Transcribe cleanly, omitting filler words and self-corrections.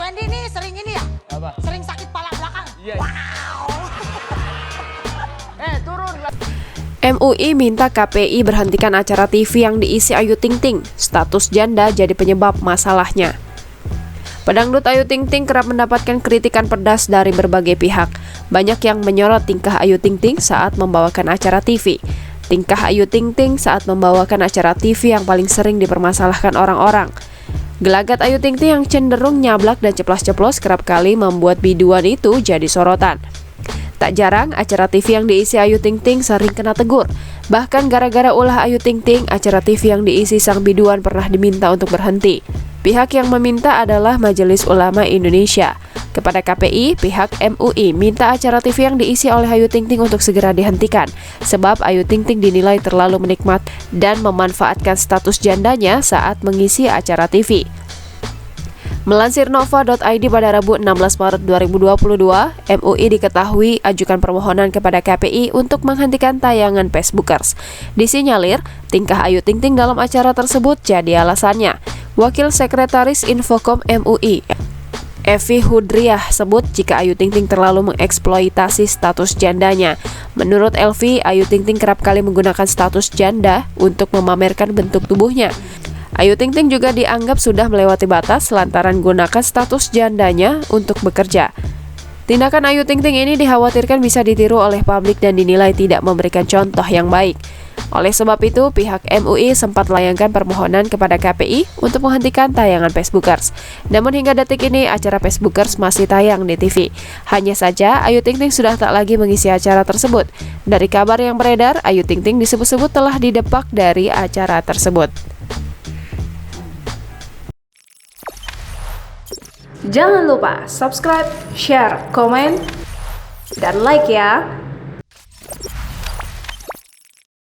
Randy ini sering ini ya? Apa? Sering sakit pala belakang. Iya. Wow. Turun lah. MUI minta KPI berhentikan acara TV yang diisi Ayu Ting Ting. Status janda jadi penyebab masalahnya. Pedangdut Ayu Ting Ting kerap mendapatkan kritikan pedas dari berbagai pihak. Banyak yang menyorot tingkah Ayu Ting Ting saat membawakan acara TV. Tingkah Ayu Ting Ting saat membawakan acara TV yang paling sering dipermasalahkan orang-orang. Gelagat Ayu Ting Ting yang cenderung nyablak dan ceplos-ceplos kerap kali membuat biduan itu jadi sorotan. Tak jarang, acara TV yang diisi Ayu Ting Ting sering kena tegur. Bahkan gara-gara ulah Ayu Ting Ting, acara TV yang diisi sang biduan pernah diminta untuk berhenti. Pihak yang meminta adalah Majelis Ulama Indonesia. Kepada KPI, pihak MUI minta acara TV yang diisi oleh Ayu Ting Ting untuk segera dihentikan, sebab Ayu Ting Ting dinilai terlalu menikmat dan memanfaatkan status jandanya saat mengisi acara TV. Melansir Nova.id pada Rabu 16 Maret 2022, MUI diketahui ajukan permohonan kepada KPI untuk menghentikan tayangan Facebookers. Disinyalir, tingkah Ayu Ting Ting dalam acara tersebut jadi alasannya. Wakil Sekretaris Infocom MUI, Evi Hudriah, sebut jika Ayu Ting Ting terlalu mengeksploitasi status jandanya. Menurut Elvi, Ayu Ting Ting kerap kali menggunakan status janda untuk memamerkan bentuk tubuhnya. Ayu Ting Ting juga dianggap sudah melewati batas lantaran gunakan status jandanya untuk bekerja. Tindakan Ayu Ting Ting ini dikhawatirkan bisa ditiru oleh publik dan dinilai tidak memberikan contoh yang baik. Oleh sebab itu, pihak MUI sempat melayangkan permohonan kepada KPI untuk menghentikan tayangan Facebookers. Namun hingga detik ini, acara Facebookers masih tayang di TV. Hanya saja, Ayu Ting Ting sudah tak lagi mengisi acara tersebut. Dari kabar yang beredar, Ayu Ting Ting disebut-sebut telah didepak dari acara tersebut. Jangan lupa subscribe, share, komen, dan like ya.